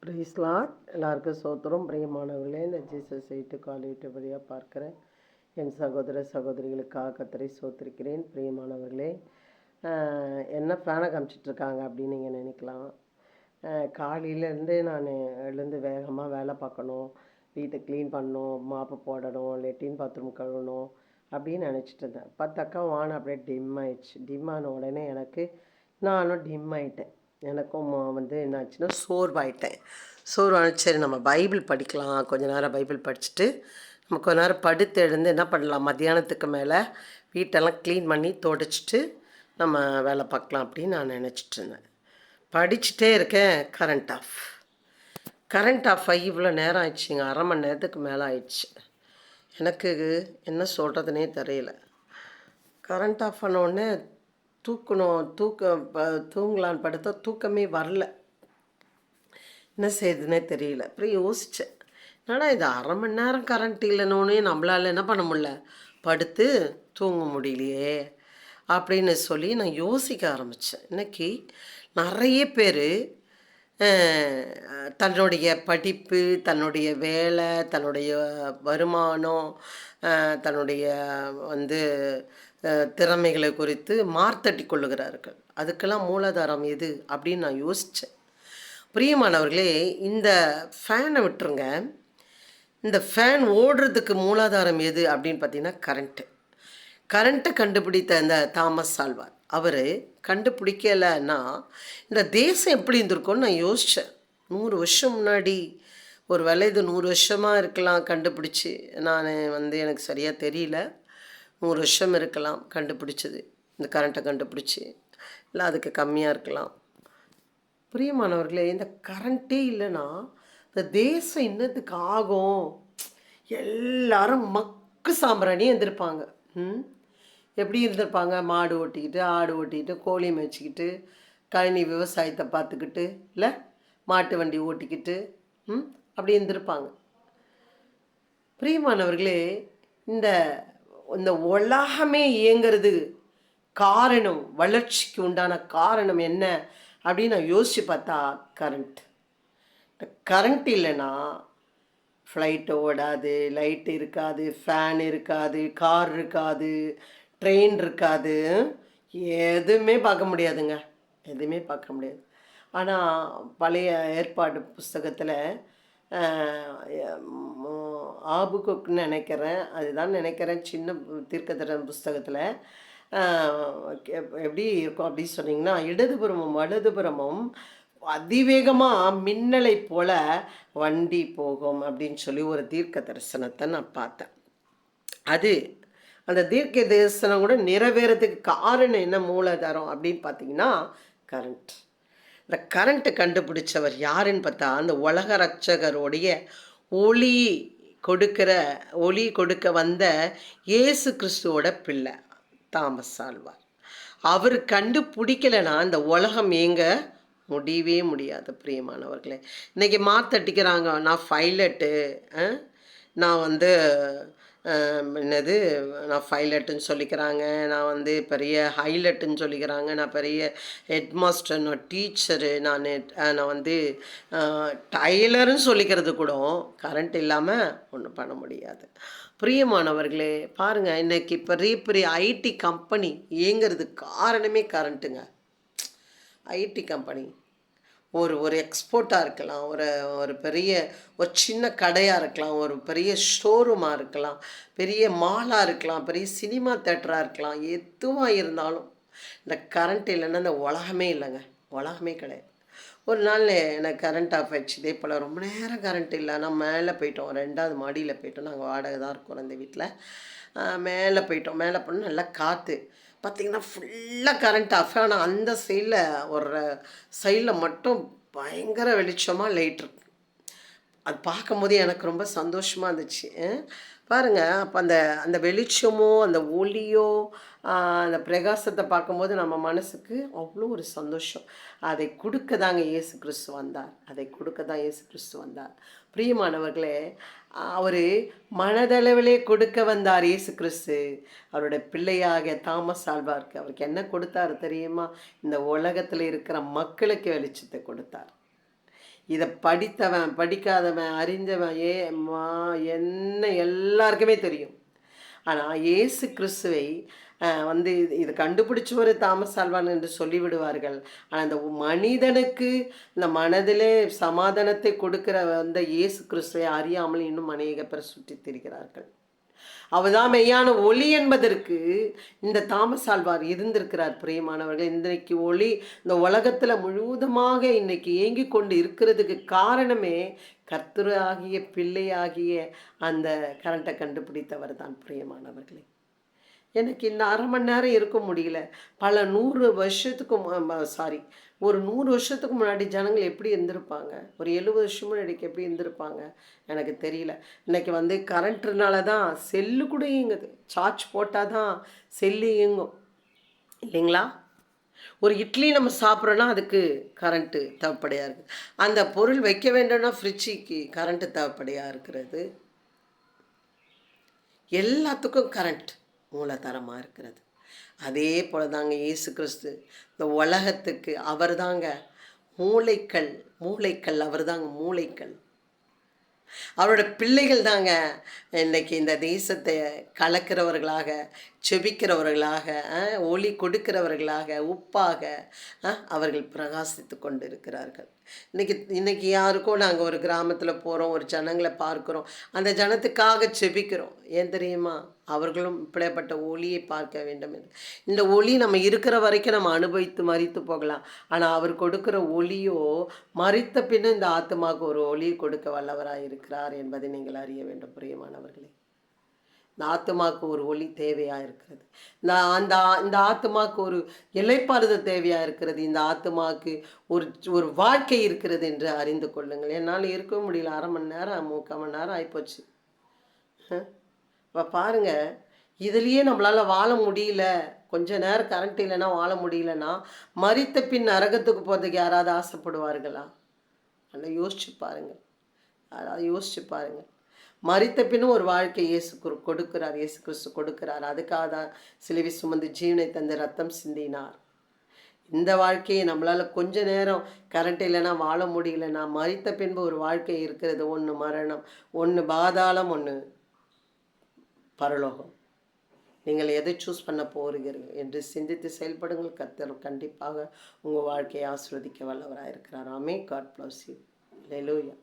Price Lord. எல்லாருக்கும் சோத்திரம். பிரியமானவர்களே, இந்த ஜீசஸ் எயிட்டு கால் வழியாக பார்க்குற என் சகோதர சகோதரிகளுக்காக கத்தரை சோத்திருக்கிறேன். பிரியமானவர்களே, என்ன ஃபேனை காமிச்சிட்ருக்காங்க அப்படின்னு நீங்கள் நினைக்கலாம். காலையிலேருந்து நான் எழுந்து வேகமாக வேலை பார்க்கணும், வீட்டை க்ளீன் பண்ணணும், மாப்பு போடணும், லெட்டின் பாத்ரூம் கழுவணும் அப்படின்னு நினச்சிட்டு இருந்தேன். பார்த்தாக்கா வானம் அப்படியே டிம் ஆயிடுச்சு. டிம் ஆன உடனே நானும் டிம் ஆகிட்டேன். எனக்கும் என்னாச்சுன்னா சோர்வாயிட்டேன். சரி நம்ம பைபிள் படிக்கலாம். கொஞ்ச நேரம் பைபிள் படிச்சுட்டு நம்ம கொஞ்ச நேரம் படுத்து எழுந்து என்ன பண்ணலாம், மத்தியானத்துக்கு மேலே வீட்டெல்லாம் க்ளீன் பண்ணி துடைச்சிட்டு நம்ம வேலை பார்க்கலாம் அப்படின்னு நான் நினச்சிட்டு இருந்தேன். படிச்சுட்டே இருக்கேன், கரண்ட் ஆஃப் ஆகி இவ்வளோ நேரம் ஆயிடுச்சுங்க. அரை மணி நேரத்துக்கு மேலே ஆயிடுச்சு. எனக்கு என்ன சொல்கிறதுனே தெரியல. கரண்ட் ஆஃப் ஆனோடனே தூங்கலான்னு படுத்தா தூக்கமே வரல. என்ன செய்யுதுன்னே தெரியல. அப்புறம் யோசித்தேன், என்னடா இது அரை மணி நேரம் கரண்ட் இல்லைனோன்னே நம்மளால் என்ன பண்ண முடியல, படுத்து தூங்க முடியலையே அப்படின்னு சொல்லி நான் யோசிக்க ஆரம்பித்தேன். இன்றைக்கி நிறைய பேர் தன்னுடைய படிப்பு, தன்னுடைய வேலை, தன்னுடைய வருமானம், தன்னுடைய திறமைகளை குறித்து மார்த்தட்டி கொள்ளுகிறார்கள். அதுக்கெல்லாம் மூலாதாரம் எது அப்படின்னு நான் யோசித்தேன். பிரியமானவர்களே, இந்த ஃபேனை விட்டுருங்க. இந்த ஃபேன் ஓடுறதுக்கு மூலாதாரம் எது அப்படின்னு பார்த்தீங்கன்னா கரண்ட்டை கண்டுபிடித்த இந்த தாமஸ் ஆல்வா அவர் கண்டுபிடிக்கலைன்னா இந்த தேசம் எப்படி இருந்திருக்கும்னு நான் யோசித்தேன். 100 வருஷம் முன்னாடி, ஒரு வேளை இது 100 வருஷமாக இருக்கலாம் கண்டுபிடிச்சி. நான் எனக்கு சரியாக தெரியல. 100 வருஷம் இருக்கலாம் கண்டுபிடிச்சது, இந்த கரண்ட்டை கண்டுபிடிச்சி. இல்லை அதுக்கு கம்மியாக இருக்கலாம். பிரியமானவர்களே, இந்த கரண்ட்டே இல்லைன்னா இந்த தேசம் இன்னத்துக்கு ஆகும். எல்லாரும் மக்கு சாம்பிராணியே இருந்திருப்பாங்க. எப்படி இருந்திருப்பாங்க? மாடு ஓட்டிக்கிட்டு, ஆடு ஓட்டிக்கிட்டு, கோழி மேய்ச்சிக்கிட்டு, கழனி விவசாயத்தை பார்த்துக்கிட்டு, இல்லை மாட்டு வண்டி ஓட்டிக்கிட்டு அப்படி இருந்திருப்பாங்க. பிரியமானவர்களே, இந்த இந்த உலகமே இயங்கிறது காரணம், வளர்ச்சிக்கு உண்டான காரணம் என்ன அப்படின்னு நான் யோசித்து பார்த்தா கரண்ட் இல்லைன்னா ஃப்ளைட்டு ஓடாது, லைட் இருக்காது, ஃபேன் இருக்காது, கார் இருக்காது, ட்ரெயின் இருக்காது, எதுவுமே பார்க்க முடியாதுங்க. எதுவுமே பார்க்க முடியாது. ஆனால் பழைய ஏற்பாடு புஸ்தகத்தில் ஆபுக்குன்னு நினைக்கிறேன், சின்ன தீர்க்கதரிசன புஸ்தகத்தில் எப்படி இருக்கும் அப்படின்னு சொன்னிங்கன்னா, இடதுபுறமும் வலதுபுறமும் அதிவேகமாக மின்னலை போல வண்டி போகும் அப்படின்னு சொல்லி ஒரு தீர்க்க தரிசனத்தை நான் பார்த்தேன். அந்த தீர்க்க தரிசனம் கூட நிறைவேறதுக்கு காரணம் என்ன, மூலாதாரம் அப்படின்னு பார்த்தீங்கன்னா கரண்ட். இந்த கரண்ட்டை கண்டுபிடிச்சவர் யாருன்னு பார்த்தா, அந்த உலக ரட்சகருடைய ஒளி கொடுக்க வந்த இயேசு கிறிஸ்துவோட பிள்ளை தாமஸ் ஆல்வா. அவர் கண்டுபிடிக்கலைன்னா இந்த உலகம் ஏங்க முடியவே முடியாது. பிரியமானவர்களே, இன்றைக்கி மாத்தட்டிக்கிறாங்க. நான் பைலட்டு, நான் நான் பைலட்டுன்னு சொல்லிக்கிறாங்க, நான் பெரிய ஹைலட்டுன்னு சொல்லிக்கிறாங்க, நான் பெரிய ஹெட்மாஸ்டர், நான் டீச்சரு, நான் டைலருன்னு சொல்லிக்கிறது கூட கரண்ட் இல்லாமல் ஒன்றும் பண்ண முடியாது. பிரியமானவர்களே, பாருங்கள், இன்றைக்கி பெரிய பெரிய ஐடி கம்பெனி இயங்கிறதுக்கு காரணமே கரண்ட்டுங்க. ஐடி கம்பெனி ஒரு எக்ஸ்போர்ட்டாக இருக்கலாம், ஒரு சின்ன கடையாக இருக்கலாம், ஒரு பெரிய ஷோரூமாக இருக்கலாம், பெரிய மாலாக இருக்கலாம், பெரிய சினிமா தேட்டராக இருக்கலாம். எதுவாக இருந்தாலும் இந்த கரண்ட் இல்லைன்னா இந்த உலகமே இல்லைங்க, உலகமே கிடையாது. ஒரு நாள் எனக்கு கரண்ட் ஆஃப் ஆயிடுச்சு. இதே போல் ரொம்ப நேரம் கரண்ட் இல்லை. நான் மேலே போயிட்டோம், 2வது மாடியில் போயிட்டோம். நாங்கள் வாடகை தான் இருக்கோம் அந்த வீட்டில். மேலே போனால் நல்லா காற்று. பார்த்திங்கன்னா ஃபுல்லாக கரண்ட் ஆஃப். ஆனால் அந்த சைடில் மட்டும் பயங்கர வெளிச்சமாக லைட் இருக்கு. அது பார்க்கும்போது எனக்கு ரொம்ப சந்தோஷமாக இருந்துச்சு. பாருங்கள், அப்போ அந்த வெளிச்சமோ, அந்த ஒளியோ, அந்த பிரகாசத்தை பார்க்கும்போது நம்ம மனசுக்கு அவ்வளோ ஒரு சந்தோஷம். அதை கொடுக்க தாங்க இயேசு கிறிஸ்து வந்தார். பிரியமானவர்களே, அவர் மனதளவிலே கொடுக்க வந்தார் இயேசு கிறிஸ்து. அவருடைய பிள்ளையாக தாமஸ் ஆல்வாருக்கு அவருக்கு என்ன கொடுத்தாரு தெரியுமா? இந்த உலகத்தில் இருக்கிற மக்களுக்கு வெளிச்சத்தை கொடுத்தார். இதை படித்தவன் படிக்காதவன் அறிஞ்சவன் என்ன எல்லாருக்குமே தெரியும். ஆனால் இயேசு கிறிஸ்துவை இது கண்டுபிடிச்சவர் தாமஸ் ஆல்வான் என்று சொல்லிவிடுவார்கள். ஆனால் அந்த மனிதனுக்கு இந்த மனதிலே சமாதானத்தை கொடுக்கிற இயேசு கிறிஸ்துவை அறியாமல் இன்னும் அநேக பேர் சுற்றித் திரிகிறார்கள். அவர்தான் மெய்யான ஒளி என்பதற்கு இந்த தாமஸ் ஆல்வார் இருந்திருக்கிறார். பிரியமானவர்கள், இன்றைக்கு ஒளி இந்த உலகத்தில் முழுவதுமாக இன்னைக்கு இயங்கி கொண்டு இருக்கிறதுக்கு காரணமே கர்த்தராகிய பிள்ளையாகிய அந்த கரண்ட்டை கண்டுபிடித்தவர் தான். பிரியமானவர்களே, எனக்கு இந்த அரை மணி நேரம் இருக்க முடியல. பல 100 வருஷத்துக்கு ஒரு 100 வருஷத்துக்கு முன்னாடி ஜனங்கள் எப்படி இருந்திருப்பாங்க, ஒரு 70 வருஷம் முன்னாடிக்கு எப்படி இருந்திருப்பாங்க எனக்கு தெரியல. இன்றைக்கி கரண்ட்னால தான் செல்லு கூட இயங்குது. சார்ஜ் போட்டால் தான் செல்லு இயங்கும் இல்லைங்களா? ஒரு இட்லி நம்ம சாப்பிட்றோன்னா அதுக்கு கரண்ட்டு தேவைப்படையாக இருக்குது. அந்த பொருள் வைக்க வேண்டும்னா ஃப்ரிட்ஜுக்கு கரண்ட்டு தேவைப்படையாக இருக்கிறது. எல்லாத்துக்கும் கரண்ட் மூலதனமாக இருக்கிறது. அதே போல தாங்க இயேசு கிறிஸ்து இந்த உலகத்துக்கு அவர் தாங்க மூளைக்கல் அவர் தாங்க மூளைக்கல். அவரோட பிள்ளைகள் தாங்க இன்னைக்கு இந்த தேசத்தை கலக்கிறவர்களாக, செபிக்கிறவர்களாக, ஒளி கொடுக்கிறவர்களாக, உப்பாக அவர்கள் பிரகாசித்து கொண்டு இருக்கிறார்கள். இன்னைக்கு யாருக்கோ நாங்கள் ஒரு கிராமத்தில் போகிறோம், ஒரு ஜனங்களை பார்க்குறோம், அந்த ஜனத்துக்காக செபிக்கிறோம். ஏன் தெரியுமா? அவர்களும் இப்படிப்பட்ட ஒளியை பார்க்க வேண்டும் என்று. இந்த ஒளி நம்ம இருக்கிற வரைக்கும் நம்ம அனுபவித்து மரித்து போகலாம். ஆனால் அவர் கொடுக்குற ஒளியோ மரித்த பின்னும் இந்த ஆத்மாவுக்கு ஒரு ஒளி கொடுக்க வல்லவராக இருக்கிறார் என்பதை நீங்கள் அறிய வேண்டும். பிரியமானவர்களே, இந்த ஆத்மாவுக்கு ஒரு ஒளி தேவையாக இருக்கிறது. இந்த ஆத்மாவுக்கு ஒரு இளைப்பாறுதல் தேவையாக இருக்கிறது. இந்த ஆத்மாவுக்கு ஒரு வாழ்க்கை இருக்கிறது என்று அறிந்து கொள்ளுங்கள். என்னால் இருக்க முடியல. அரை மணி நேரம் 3/4 மணி நேரம் ஆகிப்போச்சு. இப்போ பாருங்கள், இதுலேயே நம்மளால் வாழ முடியல, கொஞ்ச நேரம் கரண்ட் இல்லைன்னா வாழ முடியலன்னா மரித்த பின் நரகத்துக்கு போகிறதுக்கு யாராவது ஆசைப்படுவார்களா? நல்லா யோசிச்சு பாருங்கள். யாராவது யோசிச்சு பாருங்கள். மரித்த பின்னும் ஒரு வாழ்க்கை இயேசு கிறிஸ்து கொடுக்கிறார். அதுக்காக தான் சிலுவை சுமந்து ஜீவனை தந்து ரத்தம் சிந்தினார். இந்த வாழ்க்கையை நம்மளால் கொஞ்ச நேரம் கரண்ட் இல்லைன்னா வாழ முடியலன்னா மரித்த பின்பு ஒரு வாழ்க்கை இருக்கிறது. ஒன்று மரணம், ஒன்று பாதாளம், ஒன்று பரலோகம். நீங்கள் எதை சூஸ் பண்ண போகிறீர்கள் என்று சிந்தித்து செயல்படுங்கள். கர்த்தர் கண்டிப்பாக உங்கள் வாழ்க்கையை ஆசீர்வதிக்க வல்லவராக இருக்கிறார். Amen. God bless you. Hallelujah.